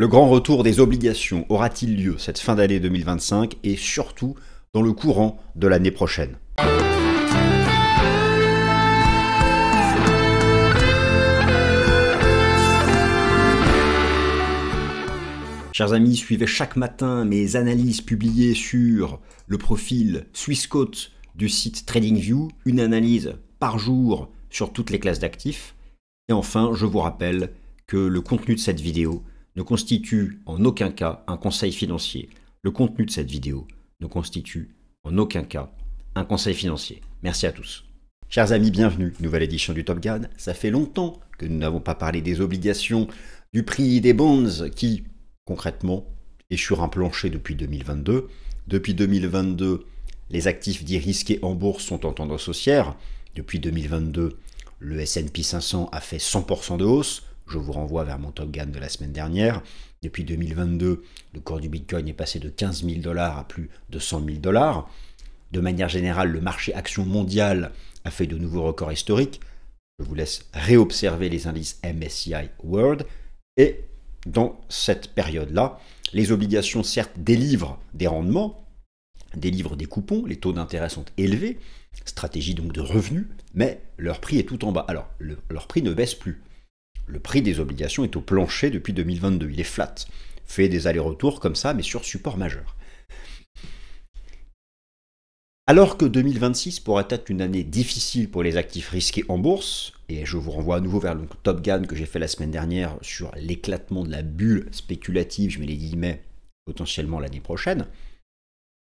Le grand retour des obligations aura-t-il lieu cette fin d'année 2025 et surtout dans le courant de l'année prochaine? Chers amis, suivez chaque matin mes analyses publiées sur le profil Swissquote du site TradingView, une analyse par jour sur toutes les classes d'actifs. Et enfin, je vous rappelle que le contenu de cette vidéo ne constitue en aucun cas un conseil financier. Le contenu de cette vidéo ne constitue en aucun cas un conseil financier. Merci à tous. Chers amis, bienvenue, nouvelle édition du Top Gun. Ça fait longtemps que nous n'avons pas parlé des obligations, du prix des bonds qui, concrètement, est sur un plancher depuis 2022. Depuis 2022, les actifs dits risqués en bourse sont en tendance haussière. Depuis 2022, le S&P 500 a fait 100% de hausse. Je vous renvoie vers mon Top Gun de la semaine dernière. Depuis 2022, le cours du Bitcoin est passé de 15 000 $ à plus de 100 000 $. De manière générale, le marché action mondial a fait de nouveaux records historiques. Je vous laisse réobserver les indices MSCI World. Et dans cette période-là, les obligations, certes, délivrent des rendements, délivrent des coupons, les taux d'intérêt sont élevés, stratégie donc de revenus, mais leur prix est tout en bas. Alors, leur prix ne baisse plus. Le prix des obligations est au plancher depuis 2022. Il est flat, fait des allers-retours comme ça, mais sur support majeur. Alors que 2026 pourrait être une année difficile pour les actifs risqués en bourse, et je vous renvoie à nouveau vers le Top Gun que j'ai fait la semaine dernière sur l'éclatement de la bulle spéculative, je mets les guillemets, potentiellement l'année prochaine,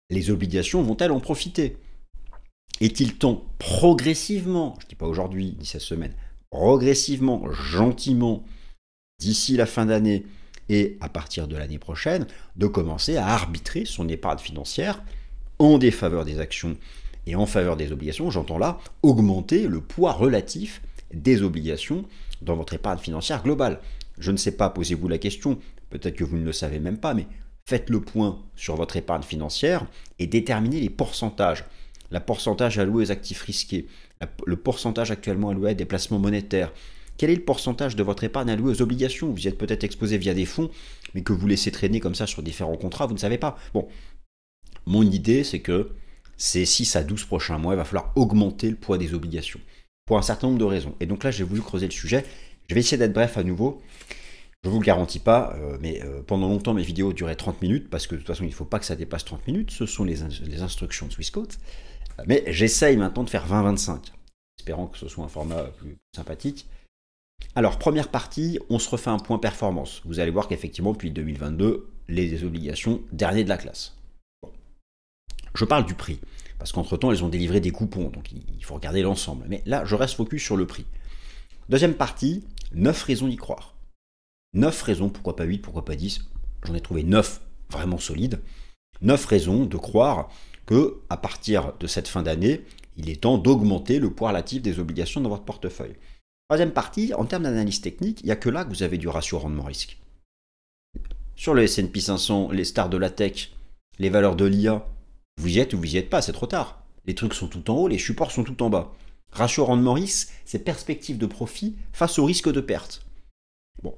les obligations vont-elles en profiter? Est-il temps progressivement, je ne dis pas aujourd'hui, ni cette semaine, progressivement, gentiment, d'ici la fin d'année et à partir de l'année prochaine, de commencer à arbitrer son épargne financière en défaveur des actions et en faveur des obligations? J'entends là augmenter le poids relatif des obligations dans votre épargne financière globale. Je ne sais pas, posez-vous la question, peut-être que vous ne le savez même pas, mais faites le point sur votre épargne financière et déterminez les pourcentages. Le pourcentage alloué aux actifs risqués, le pourcentage actuellement alloué à des placements monétaires. Quel est le pourcentage de votre épargne alloué aux obligations? Vous y êtes peut-être exposé via des fonds, mais que vous laissez traîner comme ça sur différents contrats, vous ne savez pas. Bon, mon idée, c'est que ces 6 à 12 prochains mois, il va falloir augmenter le poids des obligations, pour un certain nombre de raisons. Et donc là, j'ai voulu creuser le sujet. Je vais essayer d'être bref à nouveau. Je ne vous le garantis pas, mais pendant longtemps, mes vidéos duraient 30 minutes, parce que de toute façon, il ne faut pas que ça dépasse 30 minutes. Ce sont les instructions de Swissquote. Mais j'essaye maintenant de faire 20-25, espérant que ce soit un format plus sympathique. Alors, première partie, on se refait un point performance. Vous allez voir qu'effectivement, depuis 2022, les obligations, dernier de la classe. Bon. Je parle du prix, parce qu'entre-temps, elles ont délivré des coupons, donc il faut regarder l'ensemble. Mais là, je reste focus sur le prix. Deuxième partie, 9 raisons d'y croire. 9 raisons, pourquoi pas 8, pourquoi pas 10? J'en ai trouvé 9 vraiment solides. 9 raisons de croire que, à partir de cette fin d'année, il est temps d'augmenter le poids relatif des obligations dans votre portefeuille. Troisième partie, en termes d'analyse technique, il n'y a que là que vous avez du ratio rendement-risque. Sur le S&P 500, les stars de la tech, les valeurs de l'IA, vous y êtes ou vous y êtes pas, c'est trop tard. Les trucs sont tout en haut, les supports sont tout en bas. Ratio rendement-risque, c'est perspective de profit face au risque de perte. Bon,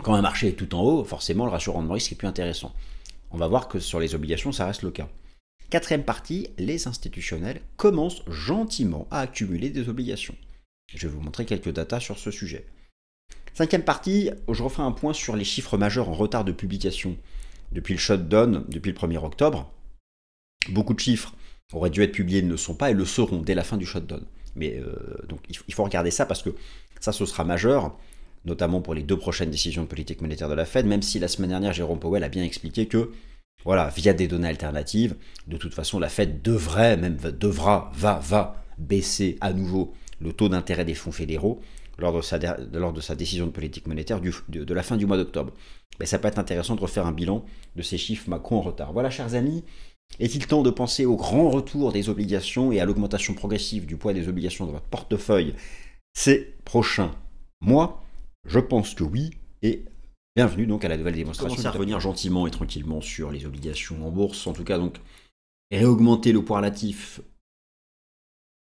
quand un marché est tout en haut, forcément le ratio rendement-risque est plus intéressant. On va voir que sur les obligations, ça reste le cas. Quatrième partie, les institutionnels commencent gentiment à accumuler des obligations. Je vais vous montrer quelques datas sur ce sujet. Cinquième partie, je refais un point sur les chiffres majeurs en retard de publication. Depuis le shutdown, depuis le 1er octobre, beaucoup de chiffres auraient dû être publiés, ne le sont pas et le seront dès la fin du shutdown. Mais donc il faut regarder ça parce que ça, ce sera majeur, notamment pour les 2 prochaines décisions de politique monétaire de la Fed, même si la semaine dernière, Jérôme Powell a bien expliqué que, voilà, via des données alternatives, de toute façon, la Fed va baisser à nouveau le taux d'intérêt des fonds fédéraux lors de sa décision de politique monétaire de la fin du mois d'octobre. Mais ça peut être intéressant de refaire un bilan de ces chiffres macro en retard. Voilà, chers amis, est-il temps de penser au grand retour des obligations et à l'augmentation progressive du poids des obligations dans votre portefeuille ces prochains mois? Je pense que oui, et bienvenue donc à la nouvelle démonstration. On va revenir gentiment et tranquillement sur les obligations en bourse, en tout cas donc réaugmenter le poids relatif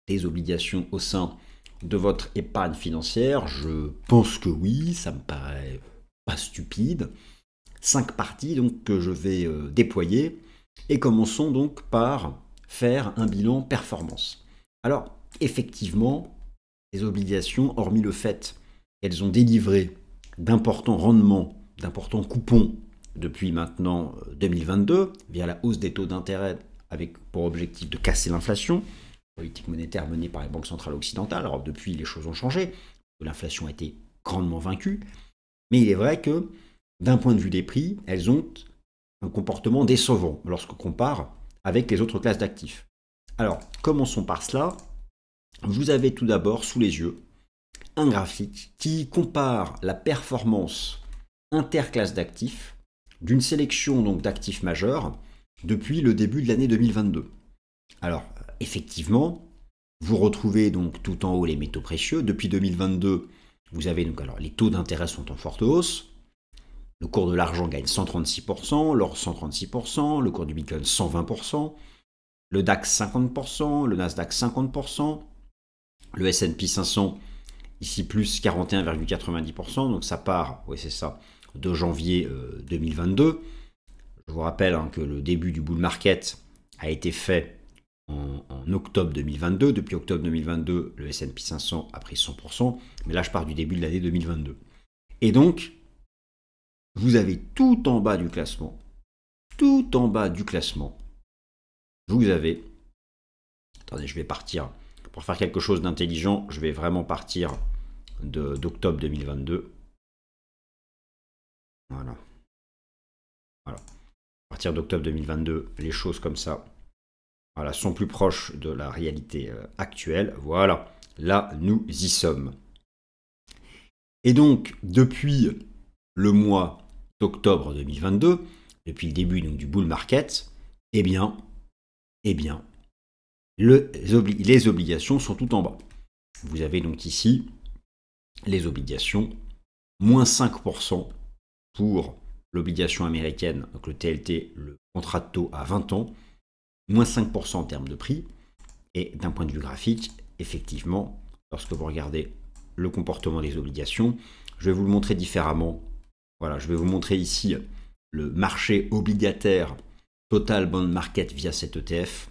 des obligations au sein de votre épargne financière. Je pense que oui, ça me paraît pas stupide. 5 parties donc, que je vais déployer. Et commençons donc par faire un bilan performance. Alors, effectivement, les obligations, hormis le fait qu'elles ont délivré d'importants rendements, d'importants coupons depuis maintenant 2022, via la hausse des taux d'intérêt avec pour objectif de casser l'inflation, politique monétaire menée par les banques centrales occidentales. Alors depuis, les choses ont changé, l'inflation a été grandement vaincue, mais il est vrai que d'un point de vue des prix, elles ont un comportement décevant lorsqu'on compare avec les autres classes d'actifs. Alors, commençons par cela. Vous avez tout d'abord sous les yeux un graphique qui compare la performance interclasse d'actifs d'une sélection donc d'actifs majeurs depuis le début de l'année 2022. Alors, effectivement, vous retrouvez donc tout en haut les métaux précieux. Depuis 2022, vous avez donc alors les taux d'intérêt sont en forte hausse. Le cours de l'argent gagne 136%, l'or 136%, le cours du Bitcoin 120%, le DAX 50%, le Nasdaq 50%, le S&P 500 ici plus 41,90%, donc ça part, oui c'est ça, de janvier 2022. Je vous rappelle que le début du bull market a été fait en octobre 2022. Depuis octobre 2022, le S&P 500 a pris 100%, mais là je pars du début de l'année 2022. Et donc, vous avez tout en bas du classement, vous avez, attendez, je vais partir, pour faire quelque chose d'intelligent, je vais vraiment partir d'octobre 2022. Voilà. À partir d'octobre 2022, les choses comme ça, voilà, sont plus proches de la réalité actuelle. Voilà, là, nous y sommes. Et donc, depuis le mois d'octobre 2022, depuis le début donc, du bull market, eh bien, les obligations sont tout en bas. Vous avez donc ici les obligations, moins 5% pour l'obligation américaine, donc le TLT, le contrat de taux à 20 ans, moins 5% en termes de prix. Et d'un point de vue graphique, effectivement, lorsque vous regardez le comportement des obligations, je vais vous le montrer différemment. Voilà, je vais vous montrer ici le marché obligataire Total Bond Market via cet ETF.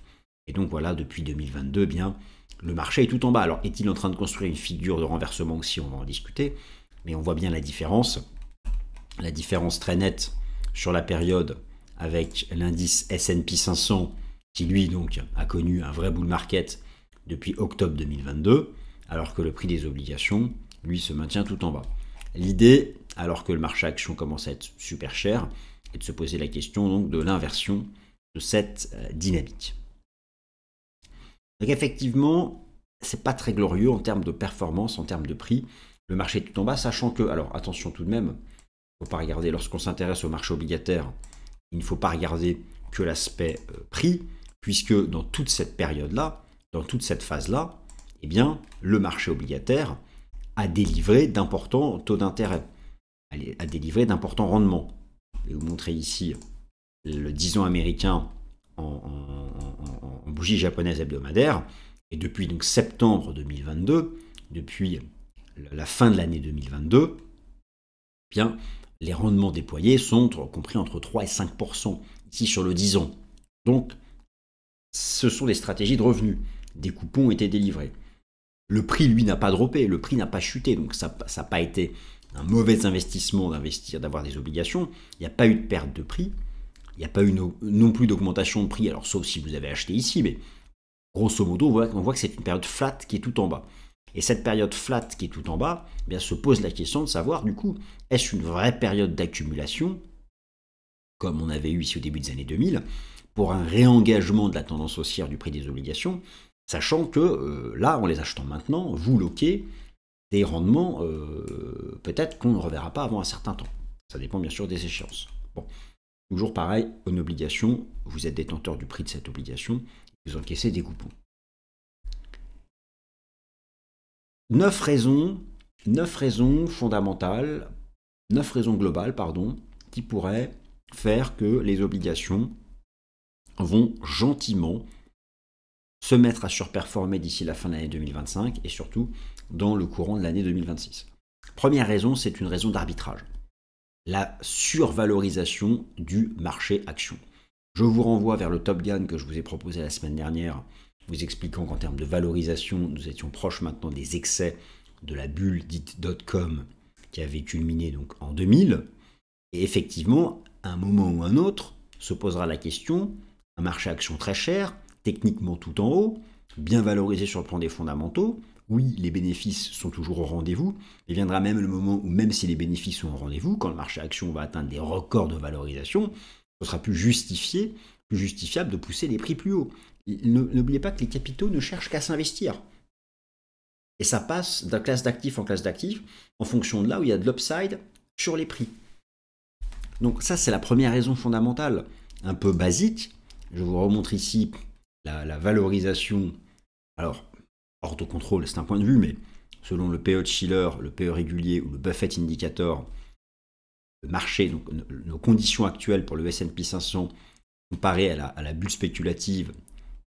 Et donc voilà, depuis 2022, bien, le marché est tout en bas. Alors, est-il en train de construire une figure de renversement aussi? On va en discuter. Mais on voit bien la différence très nette sur la période avec l'indice S&P 500 qui, lui, donc, a connu un vrai bull market depuis octobre 2022, alors que le prix des obligations, lui, se maintient tout en bas. L'idée, alors que le marché action commence à être super cher, est de se poser la question donc, de l'inversion de cette dynamique. Donc effectivement, c'est pas très glorieux en termes de performance, en termes de prix. Le marché est tout en bas, sachant que, alors attention tout de même, il ne faut pas regarder, lorsqu'on s'intéresse au marché obligataire, il ne faut pas regarder que l'aspect prix, puisque dans toute cette période-là, dans toute cette phase-là, eh bien, le marché obligataire a délivré d'importants taux d'intérêt, a délivré d'importants rendements. Je vais vous montrer ici le 10 ans américain en bougie japonaise hebdomadaire, et depuis donc septembre 2022, depuis la fin de l'année 2022, eh bien, les rendements déployés sont compris entre 3 et 5% ici sur le 10 ans. Donc, ce sont des stratégies de revenus. Des coupons ont été délivrés. Le prix, lui, n'a pas droppé, le prix n'a pas chuté, donc ça n'a pas été un mauvais investissement d'investir, d'avoir des obligations. Il n'y a pas eu de perte de prix, il n'y a pas eu non plus d'augmentation de prix, alors sauf si vous avez acheté ici, mais grosso modo, on voit que c'est une période flat qui est tout en bas. Et cette période flat qui est tout en bas, eh bien, se pose la question de savoir, du coup, est-ce une vraie période d'accumulation, comme on avait eu ici au début des années 2000, pour un réengagement de la tendance haussière du prix des obligations, sachant que là, en les achetant maintenant, vous loquez des rendements peut-être qu'on ne reverra pas avant un certain temps. Ça dépend bien sûr des échéances. Bon, toujours pareil, une obligation, vous êtes détenteur du prix de cette obligation, vous encaissez des coupons. 9 raisons fondamentales, 9 raisons globales, qui pourraient faire que les obligations vont gentiment se mettre à surperformer d'ici la fin de l'année 2025 et surtout dans le courant de l'année 2026. Première raison, c'est une raison d'arbitrage. la survalorisation du marché action. Je vous renvoie vers le Top Gun que je vous ai proposé la semaine dernière, vous expliquant qu'en termes de valorisation, nous étions proches maintenant des excès de la bulle dite .com qui avait culminé donc en 2000. Et effectivement, à un moment ou un autre, se posera la question, un marché action très cher, techniquement tout en haut, bien valorisé sur le plan des fondamentaux, oui, les bénéfices sont toujours au rendez-vous, et viendra même le moment où même si les bénéfices sont au rendez-vous, quand le marché action va atteindre des records de valorisation, ce sera plus justifiable de pousser les prix plus haut. N'oubliez pas que les capitaux ne cherchent qu'à s'investir. Et ça passe de classe d'actifs en classe d'actifs en fonction de là où il y a de l'upside sur les prix. Donc ça, c'est la première raison fondamentale, un peu basique. Je vous remontre ici la valorisation. Alors, hors de contrôle, c'est un point de vue, mais selon le PE de Shiller, le PE régulier ou le Buffett Indicator, le marché, donc nos conditions actuelles pour le S&P 500 comparées à la bulle spéculative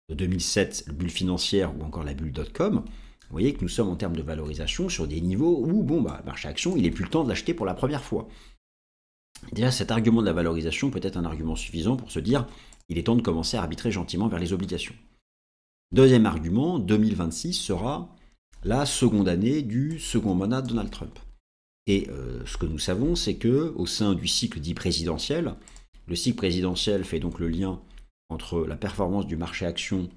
de 2007, la bulle financière ou encore la bulle .com, vous voyez que nous sommes en termes de valorisation sur des niveaux où, le marché action, il n'est plus le temps de l'acheter pour la première fois. Déjà, cet argument de la valorisation peut être un argument suffisant pour se dire il est temps de commencer à arbitrer gentiment vers les obligations. Deuxième argument, 2026 sera la seconde année du second mandat de Donald Trump. Et ce que nous savons, c'est que au sein du cycle dit présidentiel, le cycle présidentiel fait donc le lien entre la performance du marché action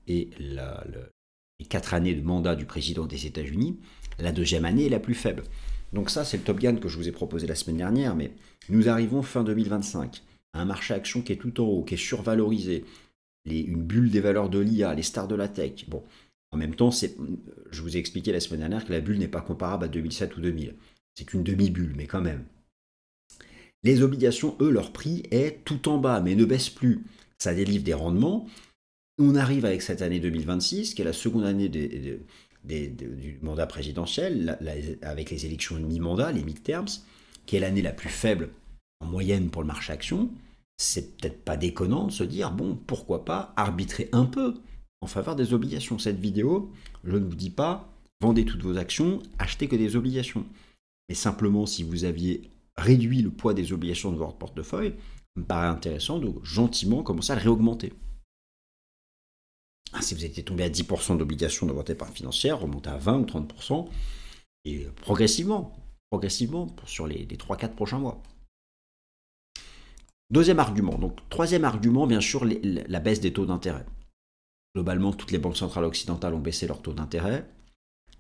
et les 4 années de mandat du président des États-Unis. La deuxième année est la plus faible. Donc ça, c'est le Top Gun que je vous ai proposé la semaine dernière, mais nous arrivons fin 2025 à un marché action qui est tout en haut, qui est survalorisé, une bulle des valeurs de l'IA, les stars de la tech. Bon, en même temps, je vous ai expliqué la semaine dernière que la bulle n'est pas comparable à 2007 ou 2000. C'est une demi-bulle, mais quand même. Les obligations, eux, leur prix est tout en bas, mais ne baisse plus. Ça délivre des rendements. On arrive avec cette année 2026, qui est la seconde année du mandat présidentiel, avec les élections de mi-mandat, les mid-terms, qui est l'année la plus faible en moyenne pour le marché action. C'est peut-être pas déconnant de se dire, bon, pourquoi pas arbitrer un peu en faveur des obligations. Cette vidéo, je ne vous dis pas, vendez toutes vos actions, achetez que des obligations. Mais simplement, si vous aviez réduit le poids des obligations de votre portefeuille, il me paraît intéressant de gentiment commencer à le réaugmenter. Si vous étiez tombé à 10% d'obligations dans votre épargne financière, remontez à 20 ou 30%, et progressivement sur les 3-4 prochains mois. Deuxième argument. Donc, troisième argument, bien sûr, la baisse des taux d'intérêt. Globalement, toutes les banques centrales occidentales ont baissé leurs taux d'intérêt.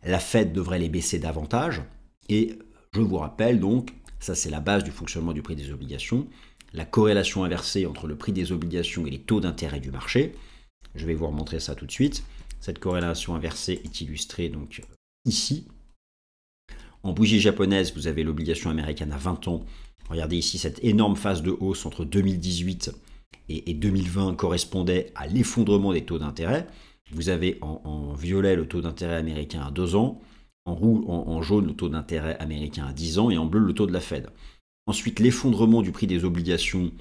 La Fed devrait les baisser davantage. Et je vous rappelle donc, ça c'est la base du fonctionnement du prix des obligations, la corrélation inversée entre le prix des obligations et les taux d'intérêt du marché. Je vais vous remontrer ça tout de suite. Cette corrélation inversée est illustrée donc ici. En bougie japonaise, vous avez l'obligation américaine à 20 ans. Regardez ici, cette énorme phase de hausse entre 2018 et 2020 correspondait à l'effondrement des taux d'intérêt. Vous avez en violet le taux d'intérêt américain à 2 ans, en jaune le taux d'intérêt américain à 10 ans et en bleu le taux de la Fed. Ensuite, l'effondrement du prix des obligations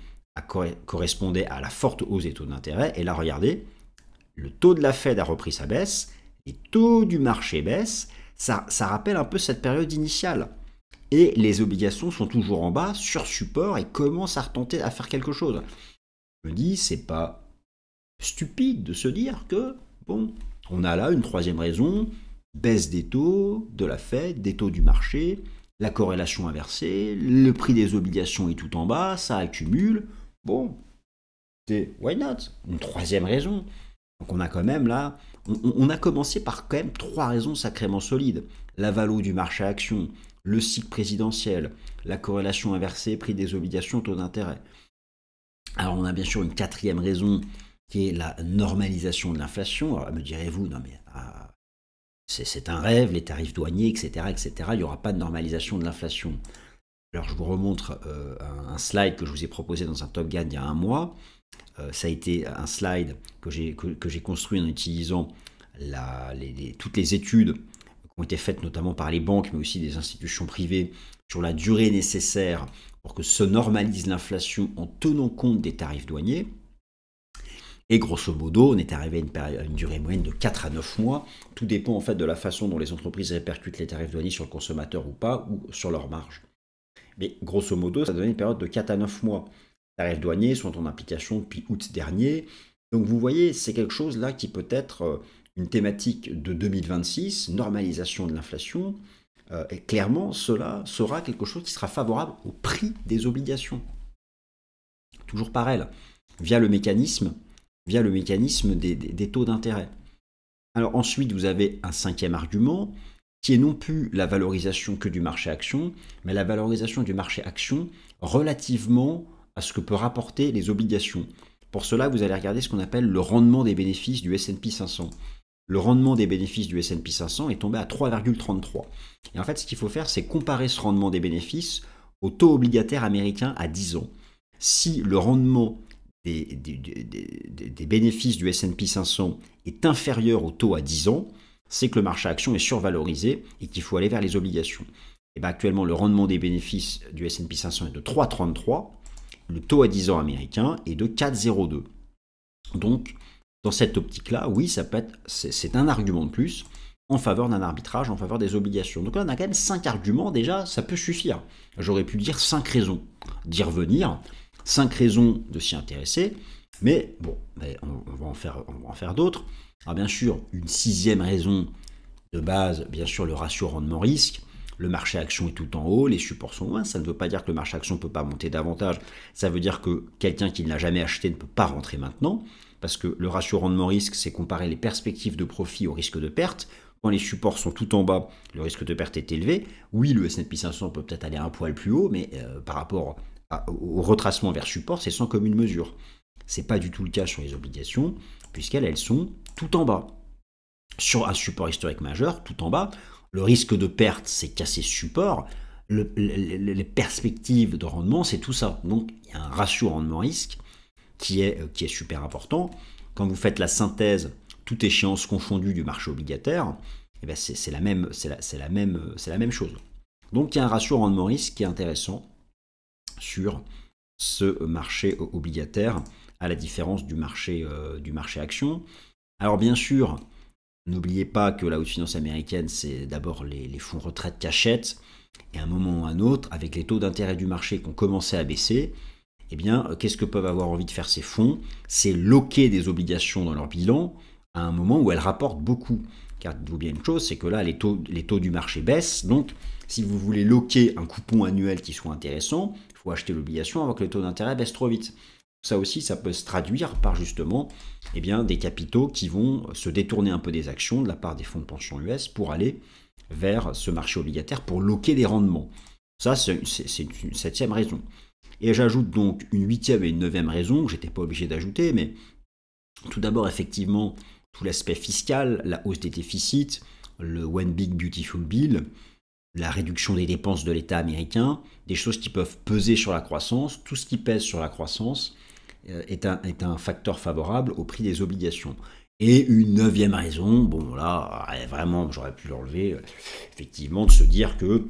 correspondait à la forte hausse des taux d'intérêt. Et là, regardez, le taux de la Fed a repris sa baisse, les taux du marché baissent. Ça rappelle un peu cette période initiale. Et les obligations sont toujours en bas, sur support, et commencent à retenter à faire quelque chose. Je me dis, c'est pas stupide de se dire que, bon, on a là une troisième raison, baisse des taux de la Fed, des taux du marché, la corrélation inversée, le prix des obligations est tout en bas, ça accumule. Bon, c'est why not? Une troisième raison. Donc on a quand même là, on a commencé par quand même 3 raisons sacrément solides. La valo du marché à action, le cycle présidentiel, la corrélation inversée, prix des obligations, taux d'intérêt. Alors on a bien sûr une 4e raison qui est la normalisation de l'inflation. Alors me direz-vous, non mais c'est un rêve, les tarifs douaniers, etc., etc. Il n'y aura pas de normalisation de l'inflation. Alors je vous remontre un slide que je vous ai proposé dans un Top Gun il y a un mois. Ça a été un slide que j'ai construit en utilisant toutes les études qui ont été faites notamment par les banques, mais aussi des institutions privées, sur la durée nécessaire pour que se normalise l'inflation en tenant compte des tarifs douaniers. Et grosso modo, on est arrivé à une durée moyenne de 4 à 9 mois. Tout dépend en fait de la façon dont les entreprises répercutent les tarifs douaniers sur le consommateur ou pas, ou sur leur marge. Mais grosso modo, ça donne une période de 4 à 9 mois. Les tarifs douaniers sont en application depuis août dernier. Donc vous voyez, c'est quelque chose là qui peut être une thématique de 2026, normalisation de l'inflation. Et clairement, cela sera quelque chose qui sera favorable au prix des obligations. Toujours pareil, via le mécanisme des taux d'intérêt. Alors ensuite, vous avez un cinquième argument, qui est non plus la valorisation que du marché action, mais la valorisation du marché action relativement à ce que peut rapporter les obligations. Pour cela, vous allez regarder ce qu'on appelle le rendement des bénéfices du S&P 500. Le rendement des bénéfices du S&P 500 est tombé à 3,33. Et en fait, ce qu'il faut faire, c'est comparer ce rendement des bénéfices au taux obligataire américain à 10 ans. Si le rendement des bénéfices du S&P 500 est inférieur au taux à 10 ans, c'est que le marché action est survalorisé et qu'il faut aller vers les obligations. Et bien actuellement, le rendement des bénéfices du S&P 500 est de 3,33, le taux à 10 ans américain est de 4,02. Donc, dans cette optique-là, oui, ça peut être, c'est un argument de plus en faveur d'un arbitrage, en faveur des obligations. Donc là, on a quand même 5 arguments, déjà, ça peut suffire. J'aurais pu dire 5 raisons d'y revenir, 5 raisons de s'y intéresser, mais bon, on va en faire d'autres. Alors bien sûr, une sixième raison de base, bien sûr, le ratio rendement-risque. Le marché action est tout en haut, les supports sont loin. Ça ne veut pas dire que le marché action ne peut pas monter davantage. Ça veut dire que quelqu'un qui ne l'a jamais acheté ne peut pas rentrer maintenant. Parce que le ratio rendement-risque, c'est comparer les perspectives de profit au risque de perte. Quand les supports sont tout en bas, le risque de perte est élevé. Oui, le S&P 500 peut peut-être aller un poil plus haut, mais par rapport au retracement vers support, c'est sans commune mesure. Ce n'est pas du tout le cas sur les obligations, puisqu'elles sont tout en bas. Sur un support historique majeur, tout en bas, le risque de perte, c'est casser ce support. Les perspectives de rendement, c'est tout ça. Donc, il y a un ratio rendement-risque qui est super important. Quand vous faites la synthèse, toute échéance confondue du marché obligataire, eh ben c'est la même chose. Donc, il y a un ratio rendement-risque qui est intéressant sur ce marché obligataire, à la différence du marché action. Alors, bien sûr, n'oubliez pas que la haute finance américaine, c'est d'abord les fonds retraite qui achètent, et à un moment ou à un autre, avec les taux d'intérêt du marché qui ont commencé à baisser, eh bien, qu'est-ce que peuvent avoir envie de faire ces fonds? C'est loquer des obligations dans leur bilan à un moment où elles rapportent beaucoup. Car dites-vous bien une chose, c'est que là, les taux du marché baissent, donc si vous voulez loquer un coupon annuel qui soit intéressant, il faut acheter l'obligation avant que les taux d'intérêt baissent trop vite. Ça aussi, ça peut se traduire par justement eh bien, des capitaux qui vont se détourner un peu des actions de la part des fonds de pension US pour aller vers ce marché obligataire pour loquer des rendements. Ça, c'est une septième raison. Et j'ajoute donc une huitième et une neuvième raison que je n'étais pas obligé d'ajouter, mais tout d'abord, effectivement, tout l'aspect fiscal, la hausse des déficits, le One Big Beautiful Bill, la réduction des dépenses de l'État américain, des choses qui peuvent peser sur la croissance. Tout ce qui pèse sur la croissance est un facteur favorable au prix des obligations. Et une neuvième raison, bon là, vraiment, j'aurais pu l'enlever, effectivement, de se dire que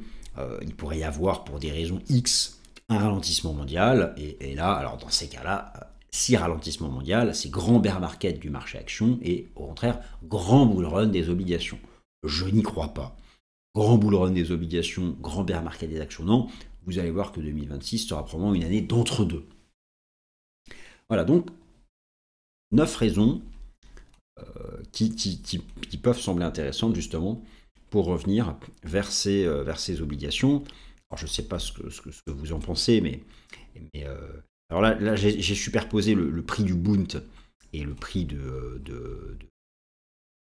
il pourrait y avoir, pour des raisons X, un ralentissement mondial, et là, alors dans ces cas-là, si ralentissement mondial, c'est grand bear market du marché action, et au contraire, grand bull run des obligations. Je n'y crois pas. Grand bull run des obligations, grand bear market des actions, non. Vous allez voir que 2026 sera probablement une année d'entre-deux. Voilà, donc, 9 raisons qui peuvent sembler intéressantes, justement, pour revenir vers ces obligations. Alors, je ne sais pas ce que vous en pensez, mais alors là j'ai superposé le prix du Bund et le prix de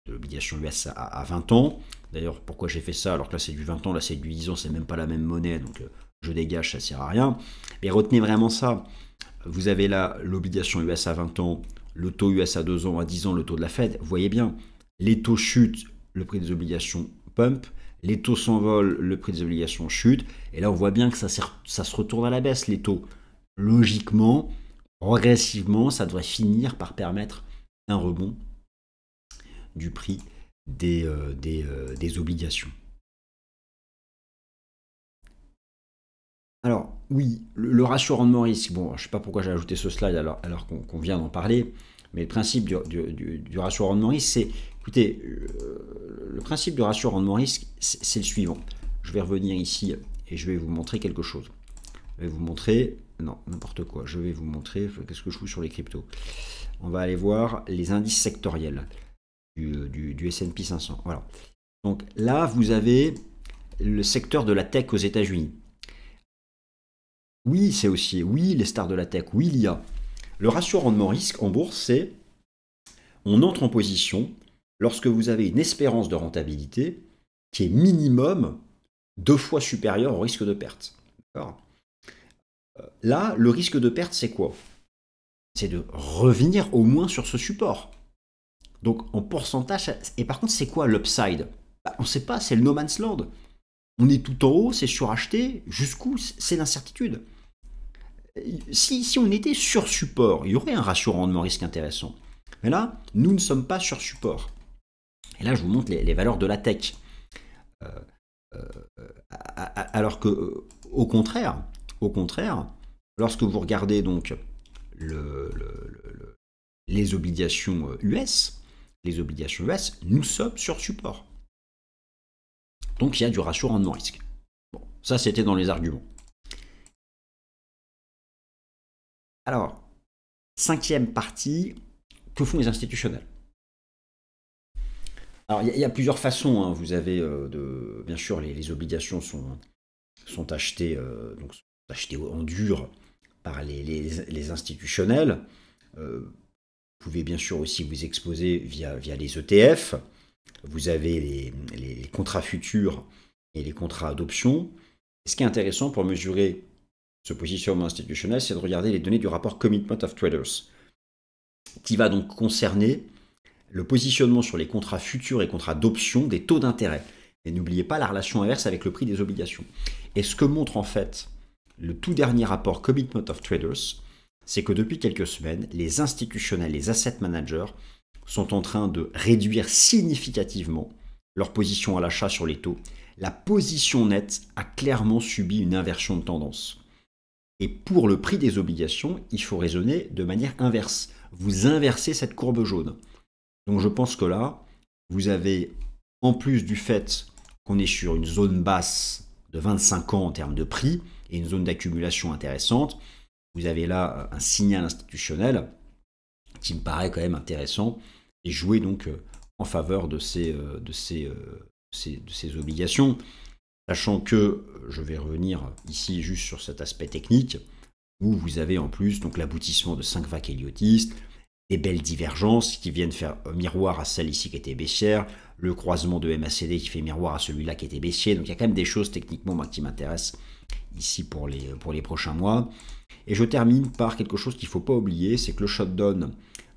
l'obligation US à 20 ans. D'ailleurs, pourquoi j'ai fait ça? Alors que là, c'est du 20 ans, là, c'est du 10 ans, c'est même pas la même monnaie, donc je dégage, ça sert à rien. Mais retenez vraiment ça. Vous avez là l'obligation US à 20 ans, le taux US à 2 ans, à 10 ans, le taux de la Fed. Vous voyez bien, les taux chutent, le prix des obligations pump. Les taux s'envolent, le prix des obligations chute, et là on voit bien que ça se retourne à la baisse, les taux. Logiquement, progressivement, ça devrait finir par permettre un rebond du prix des obligations. Alors, oui, le ratio rendement-risque, bon, je ne sais pas pourquoi j'ai ajouté ce slide alors qu'on vient d'en parler, mais le principe du ratio rendement-risque, c'est, écoutez, le principe du ratio rendement-risque, c'est le suivant. Je vais revenir ici et je vais vous montrer quelque chose. Je vais vous montrer, non, n'importe quoi, je vais vous montrer, qu'est-ce que je fous sur les cryptos. On va aller voir les indices sectoriels du S&P 500. Voilà. Donc là, vous avez le secteur de la tech aux États-Unis. Oui, c'est aussi, oui, les stars de la tech, oui, l'IA. Le ratio rendement-risque en bourse, c'est on entre en position lorsque vous avez une espérance de rentabilité qui est minimum 2 fois supérieure au risque de perte. D'accord ? Là, le risque de perte, c'est quoi? C'est de revenir au moins sur ce support. Donc en pourcentage, et par contre, c'est quoi l'upside? On ne sait pas, c'est le no man's land. On est tout en haut, c'est suracheté, jusqu'où? C'est l'incertitude. Si on était sur support, il y aurait un ratio rendement-risque intéressant. Mais là, nous ne sommes pas sur support. Et là, je vous montre les valeurs de la tech. Alors que, au contraire, lorsque vous regardez donc les obligations US, nous sommes sur support. Donc il y a du ratio rendement-risque. Bon, ça c'était dans les arguments. Alors, 5e partie, que font les institutionnels? Alors il y a plusieurs façons, hein. Vous avez bien sûr les obligations sont achetées, donc sont achetées en dur par les institutionnels. Vous pouvez bien sûr aussi vous exposer via les ETF. Vous avez les contrats futurs et les contrats d'option. Ce qui est intéressant pour mesurer ce positionnement institutionnel, c'est de regarder les données du rapport Commitment of Traders, qui va donc concerner le positionnement sur les contrats futurs et contrats d'option des taux d'intérêt. Et n'oubliez pas la relation inverse avec le prix des obligations. Et ce que montre en fait le tout dernier rapport Commitment of Traders, c'est que depuis quelques semaines, les institutionnels, les asset managers sont en train de réduire significativement leur position à l'achat sur les taux. La position nette a clairement subi une inversion de tendance. Et pour le prix des obligations, il faut raisonner de manière inverse. Vous inversez cette courbe jaune. Donc je pense que là, vous avez, en plus du fait qu'on est sur une zone basse de 25 ans en termes de prix et une zone d'accumulation intéressante, vous avez là un signal institutionnel qui me paraît quand même intéressant et jouer donc en faveur de ces obligations. Sachant que, je vais revenir ici juste sur cet aspect technique, où vous avez en plus donc l'aboutissement de 5 vagues héliotistes, des belles divergences qui viennent faire miroir à celle ici qui était baissière, le croisement de MACD qui fait miroir à celui-là qui était baissier. Donc il y a quand même des choses techniquement qui m'intéressent ici pour les prochains mois. Et je termine par quelque chose qu'il ne faut pas oublier, c'est que le shutdown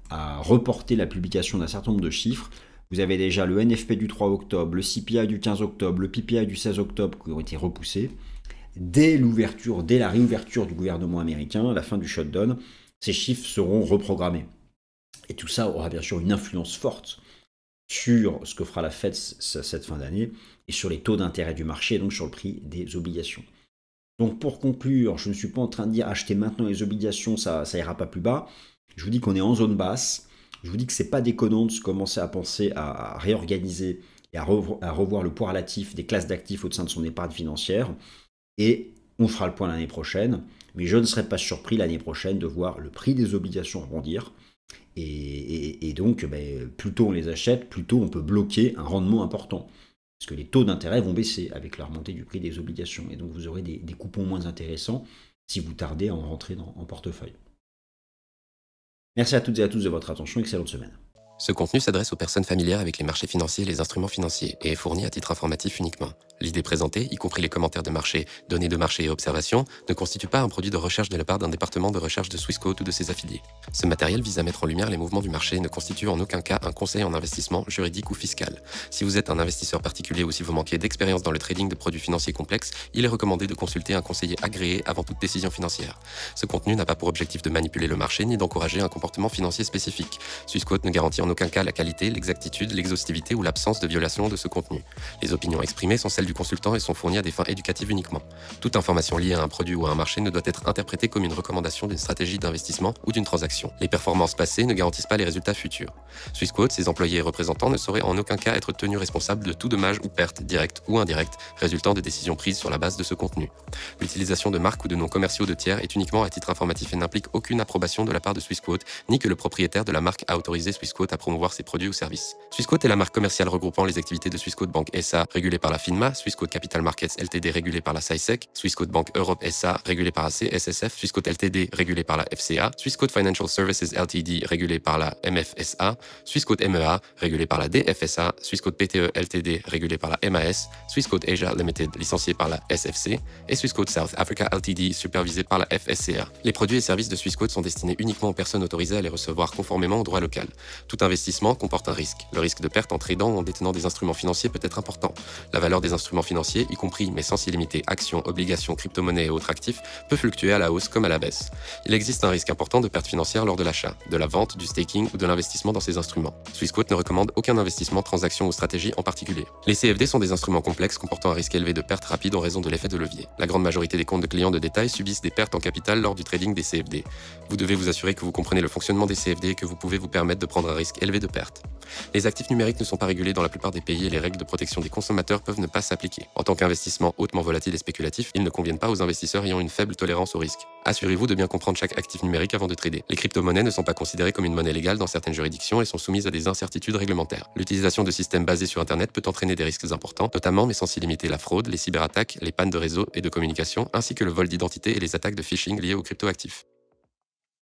a reporté la publication d'un certain nombre de chiffres. Vous avez déjà le NFP du 3 octobre, le CPI du 15 octobre, le PPI du 16 octobre qui ont été repoussés. Dès la réouverture du gouvernement américain, à la fin du shutdown, ces chiffres seront reprogrammés. Et tout ça aura bien sûr une influence forte sur ce que fera la Fed cette fin d'année et sur les taux d'intérêt du marché, et donc sur le prix des obligations. Donc pour conclure, je ne suis pas en train de dire acheter maintenant les obligations, ça ira pas plus bas. Je vous dis qu'on est en zone basse. Je vous dis que c'est pas déconnant de commencer à penser à réorganiser et à revoir le poids relatif des classes d'actifs au sein de son épargne financière. Et on fera le point l'année prochaine. Mais je ne serais pas surpris l'année prochaine de voir le prix des obligations rebondir. Et donc, plus tôt on les achète, plus tôt on peut bloquer un rendement important. Parce que les taux d'intérêt vont baisser avec la remontée du prix des obligations. Et donc vous aurez des coupons moins intéressants si vous tardez à en rentrer en portefeuille. Merci à toutes et à tous de votre attention. Excellente semaine. Ce contenu s'adresse aux personnes familières avec les marchés financiers et les instruments financiers et est fourni à titre informatif uniquement. L'idée présentée, y compris les commentaires de marché, données de marché et observations, ne constitue pas un produit de recherche de la part d'un département de recherche de Swissquote ou de ses affiliés. Ce matériel vise à mettre en lumière les mouvements du marché et ne constitue en aucun cas un conseil en investissement juridique ou fiscal. Si vous êtes un investisseur particulier ou si vous manquez d'expérience dans le trading de produits financiers complexes, il est recommandé de consulter un conseiller agréé avant toute décision financière. Ce contenu n'a pas pour objectif de manipuler le marché ni d'encourager un comportement financier spécifique. Swissquote ne garantit en aucun cas la qualité, l'exactitude, l'exhaustivité ou l'absence de violation de ce contenu. Les opinions exprimées sont celles du consultant et sont fournies à des fins éducatives uniquement. Toute information liée à un produit ou à un marché ne doit être interprétée comme une recommandation d'une stratégie d'investissement ou d'une transaction. Les performances passées ne garantissent pas les résultats futurs. Swissquote, ses employés et représentants ne sauraient en aucun cas être tenus responsables de tout dommage ou perte, directe ou indirecte, résultant des décisions prises sur la base de ce contenu. L'utilisation de marques ou de noms commerciaux de tiers est uniquement à titre informatif et n'implique aucune approbation de la part de Swissquote, ni que le propriétaire de la marque a autorisé Swissquote à promouvoir ses produits ou services. Swissquote est la marque commerciale regroupant les activités de Swissquote Bank SA, régulée par la FINMA, Swissquote Capital Markets Ltd, régulée par la SAISEC, Swissquote Bank Europe SA, régulée par la CSSF, Swissquote Ltd, régulée par la FCA, Swissquote Financial Services Ltd, régulée par la MFSA, Swissquote MEA, régulée par la DFSA, Swissquote PTE Ltd, régulée par la MAS, Swissquote Asia Limited, licenciée par la SFC, et Swissquote South Africa Ltd, supervisée par la FSCA. Les produits et services de Swissquote sont destinés uniquement aux personnes autorisées à les recevoir conformément au droit local. Tout investissement comporte un risque. Le risque de perte en tradant ou en détenant des instruments financiers peut être important. La valeur des instruments financiers, y compris mais sans s'y limiter actions, obligations, crypto-monnaies et autres actifs, peut fluctuer à la hausse comme à la baisse. Il existe un risque important de perte financière lors de l'achat, de la vente, du staking ou de l'investissement dans ces instruments. Swissquote ne recommande aucun investissement, transaction ou stratégie en particulier. Les CFD sont des instruments complexes comportant un risque élevé de perte rapide en raison de l'effet de levier. La grande majorité des comptes de clients de détail subissent des pertes en capital lors du trading des CFD. Vous devez vous assurer que vous comprenez le fonctionnement des CFD et que vous pouvez vous permettre de prendre un risque élevé de perte. Les actifs numériques ne sont pas régulés dans la plupart des pays et les règles de protection des consommateurs peuvent ne pas s'appliquer. En tant qu'investissement hautement volatile et spéculatif, ils ne conviennent pas aux investisseurs ayant une faible tolérance au risque. Assurez-vous de bien comprendre chaque actif numérique avant de trader. Les crypto-monnaies ne sont pas considérées comme une monnaie légale dans certaines juridictions et sont soumises à des incertitudes réglementaires. L'utilisation de systèmes basés sur Internet peut entraîner des risques importants, notamment mais sans s'y limiter la fraude, les cyberattaques, les pannes de réseau et de communication, ainsi que le vol d'identité et les attaques de phishing liées aux cryptoactifs.